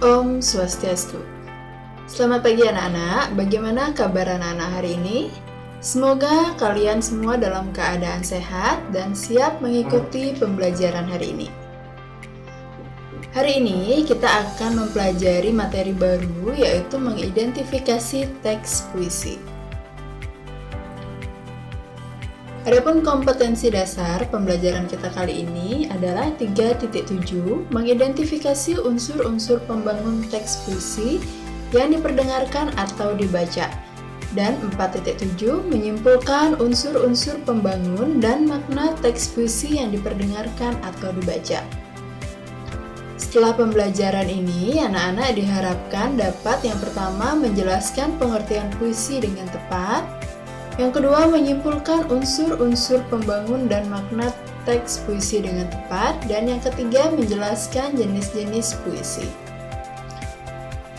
Om Swastiastu. Selamat pagi anak-anak, bagaimana kabar anak-anak hari ini? Semoga kalian semua dalam keadaan sehat dan siap mengikuti pembelajaran hari ini. Hari ini kita akan mempelajari materi baru, yaitu mengidentifikasi teks puisi. Adapun kompetensi dasar pembelajaran kita kali ini adalah 3.7, mengidentifikasi unsur-unsur pembangun teks puisi yang diperdengarkan atau dibaca. Dan 4.7, menyimpulkan unsur-unsur pembangun dan makna teks puisi yang diperdengarkan atau dibaca. Setelah pembelajaran ini, anak-anak diharapkan dapat yang pertama menjelaskan pengertian puisi dengan tepat, yang kedua, menyimpulkan unsur-unsur pembangun dan makna teks puisi dengan tepat. Dan yang ketiga, menjelaskan jenis-jenis puisi.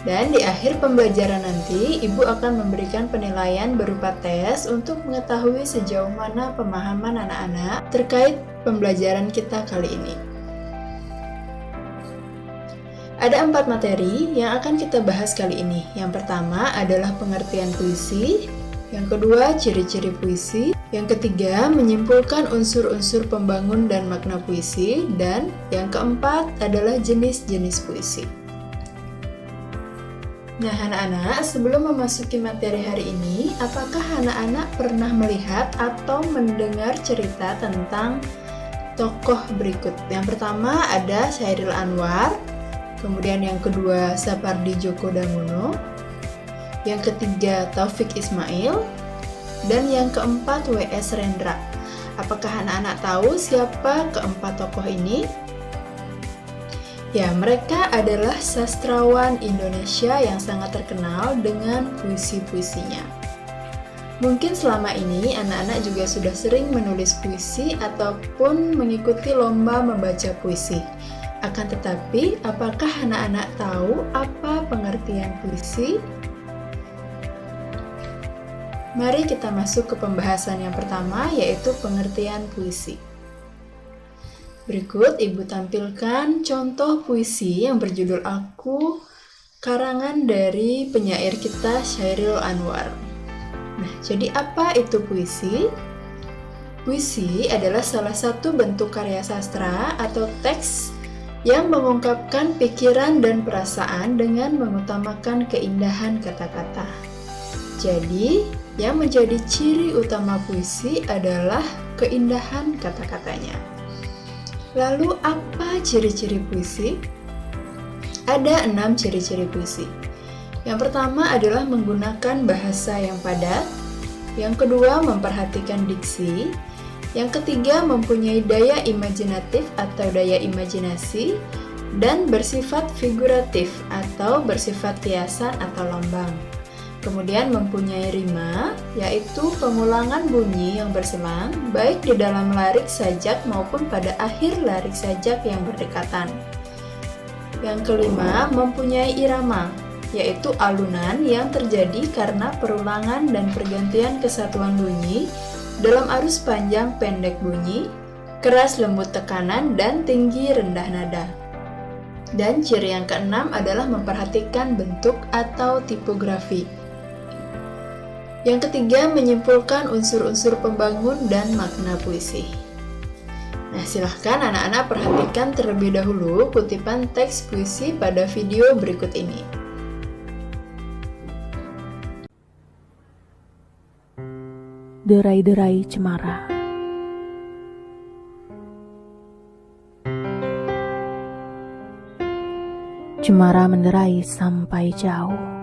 Dan di akhir pembelajaran nanti, Ibu akan memberikan penilaian berupa tes untuk mengetahui sejauh mana pemahaman anak-anak terkait pembelajaran kita kali ini. Ada 4 materi yang akan kita bahas kali ini. Yang pertama adalah pengertian puisi. Yang kedua, ciri-ciri puisi. Yang ketiga, menyimpulkan unsur-unsur pembangun dan makna puisi. Dan yang keempat adalah jenis-jenis puisi. Nah, anak-anak, sebelum memasuki materi hari ini, apakah anak-anak pernah melihat atau mendengar cerita tentang tokoh berikut? Yang pertama ada Chairil Anwar, kemudian yang kedua Sapardi Djoko Damono, yang ketiga Taufik Ismail, dan yang keempat W.S. Rendra. Apakah anak-anak tahu siapa keempat tokoh ini? Ya, mereka adalah sastrawan Indonesia yang sangat terkenal dengan puisi-puisinya. Mungkin selama ini anak-anak juga sudah sering menulis puisi ataupun mengikuti lomba membaca puisi. Akan tetapi, apakah anak-anak tahu apa pengertian puisi? Mari kita masuk ke pembahasan yang pertama, yaitu pengertian puisi. Berikut Ibu tampilkan contoh puisi yang berjudul Aku, karangan dari penyair kita Chairil Anwar. Nah, jadi apa itu puisi? Puisi adalah salah satu bentuk karya sastra atau teks yang mengungkapkan pikiran dan perasaan dengan mengutamakan keindahan kata-kata. Jadi, yang menjadi ciri utama puisi adalah keindahan kata-katanya. Lalu apa ciri-ciri puisi? Ada 6 ciri-ciri puisi. Yang pertama adalah menggunakan bahasa yang padat. Yang kedua, memperhatikan diksi. Yang ketiga, mempunyai daya imajinatif atau daya imajinasi. Dan bersifat figuratif atau bersifat kiasan atau lambang. Kemudian mempunyai rima, yaitu pengulangan bunyi yang berselang, baik di dalam larik sajak maupun pada akhir larik sajak yang berdekatan. Yang kelima, mempunyai irama, yaitu alunan yang terjadi karena perulangan dan pergantian kesatuan bunyi dalam arus panjang pendek bunyi, keras lembut tekanan, dan tinggi rendah nada. Dan ciri yang keenam adalah memperhatikan bentuk atau tipografi. Yang ketiga, menyimpulkan unsur-unsur pembangun dan makna puisi. Nah, silahkan anak-anak perhatikan terlebih dahulu kutipan teks puisi pada video berikut ini. Derai-derai cemara. Cemara menderai sampai jauh.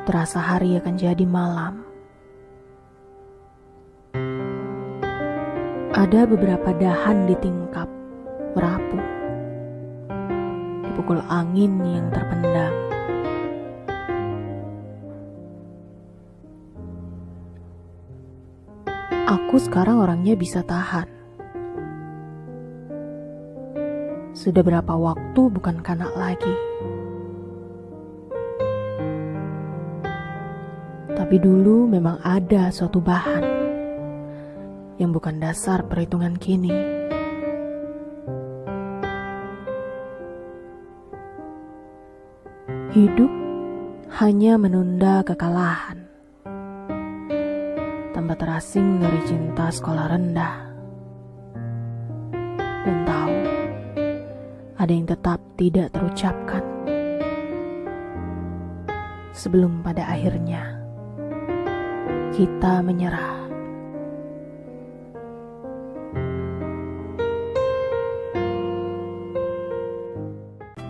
Terasa hari akan jadi malam. Ada beberapa dahan di tingkap, merapuh, dipukul angin yang terpendam. Aku sekarang orangnya bisa tahan. Sudah berapa waktu bukan kanak lagi. Tapi dulu memang ada suatu bahan yang bukan dasar perhitungan kini. Hidup hanya menunda kekalahan, tanpa terasing dari cinta sekolah rendah. Dan tahu, ada yang tetap tidak terucapkan. Sebelum pada akhirnya, kita menyerah.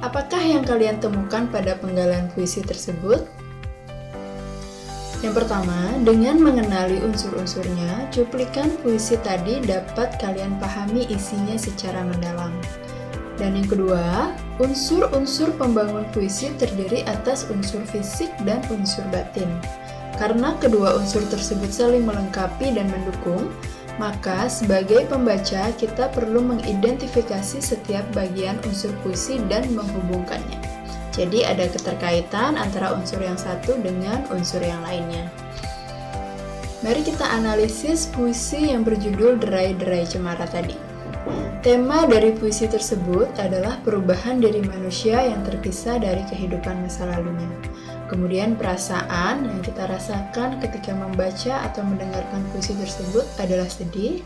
Apakah yang kalian temukan pada penggalan puisi tersebut? Yang pertama, dengan mengenali unsur-unsurnya, cuplikan puisi tadi dapat kalian pahami isinya secara mendalam. Dan yang kedua, unsur-unsur pembangun puisi terdiri atas unsur fisik dan unsur batin. Karena kedua unsur tersebut saling melengkapi dan mendukung, maka sebagai pembaca kita perlu mengidentifikasi setiap bagian unsur puisi dan menghubungkannya. Jadi ada keterkaitan antara unsur yang satu dengan unsur yang lainnya. Mari kita analisis puisi yang berjudul Derai-Derai Cemara tadi. Tema dari puisi tersebut adalah perubahan diri manusia yang terpisah dari kehidupan masa lalunya. Kemudian perasaan yang kita rasakan ketika membaca atau mendengarkan puisi tersebut adalah sedih.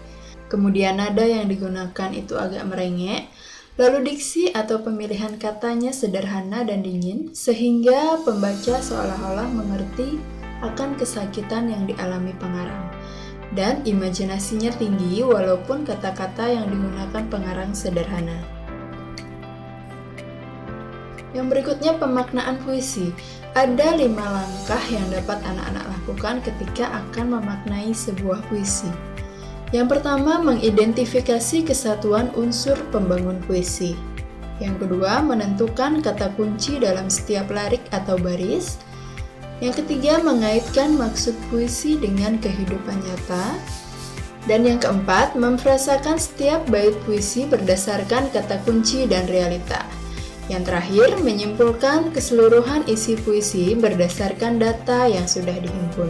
Kemudian nada yang digunakan itu agak merengek. Lalu diksi atau pemilihan katanya sederhana dan dingin, sehingga pembaca seolah-olah mengerti akan kesakitan yang dialami pengarang. Dan imajinasinya tinggi walaupun kata-kata yang digunakan pengarang sederhana. Yang berikutnya pemaknaan puisi. Ada 5 langkah yang dapat anak-anak lakukan ketika akan memaknai sebuah puisi. Yang pertama, mengidentifikasi kesatuan unsur pembangun puisi. Yang kedua, menentukan kata kunci dalam setiap lirik atau baris. Yang ketiga, mengaitkan maksud puisi dengan kehidupan nyata. Dan yang keempat, memfrasakan setiap bait puisi berdasarkan kata kunci dan realita. Yang terakhir, menyimpulkan keseluruhan isi puisi berdasarkan data yang sudah dihimpun.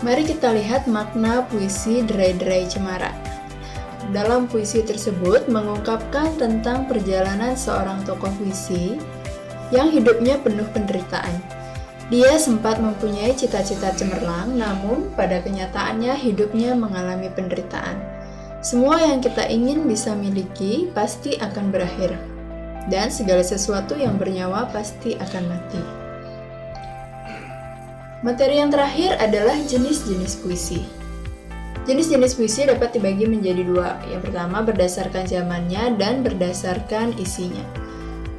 Mari kita lihat makna puisi Derai-Derai Cemara. Dalam puisi tersebut mengungkapkan tentang perjalanan seorang tokoh puisi yang hidupnya penuh penderitaan. Dia sempat mempunyai cita-cita cemerlang, namun pada kenyataannya hidupnya mengalami penderitaan. Semua yang kita ingin bisa miliki pasti akan berakhir, dan segala sesuatu yang bernyawa pasti akan mati. Materi yang terakhir adalah jenis-jenis puisi. Jenis-jenis puisi dapat dibagi menjadi 2. Yang pertama berdasarkan zamannya dan berdasarkan isinya.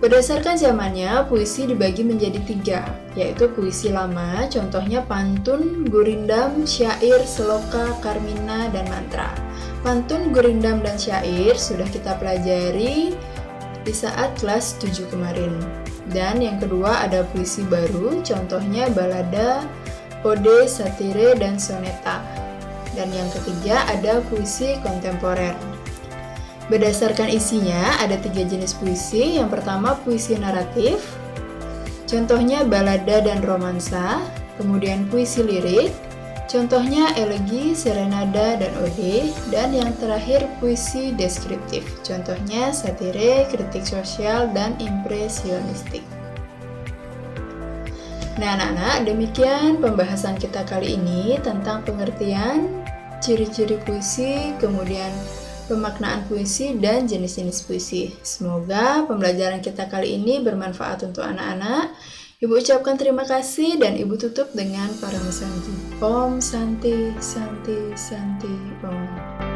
Berdasarkan zamannya, puisi dibagi menjadi 3, yaitu puisi lama, contohnya pantun, gurindam, syair, seloka, karmina, dan mantra. Pantun, gurindam, dan syair sudah kita pelajari di saat kelas 7 kemarin. Dan yang kedua ada puisi baru, contohnya balada, ode, satire, dan soneta. Dan yang ketiga ada puisi kontemporer. Berdasarkan isinya ada 3 jenis puisi. Yang pertama puisi naratif, contohnya balada dan romansa. Kemudian puisi lirik, contohnya elegi, serenada, dan ode. Dan yang terakhir puisi deskriptif, contohnya satire, kritik sosial, dan impresionistik. Nah anak-anak, demikian pembahasan kita kali ini tentang pengertian, ciri-ciri puisi, kemudian pemaknaan puisi, dan jenis-jenis puisi. Semoga pembelajaran kita kali ini bermanfaat untuk anak-anak. Ibu ucapkan terima kasih dan Ibu tutup dengan Paramasanti. Om Santi Santi Santi Om.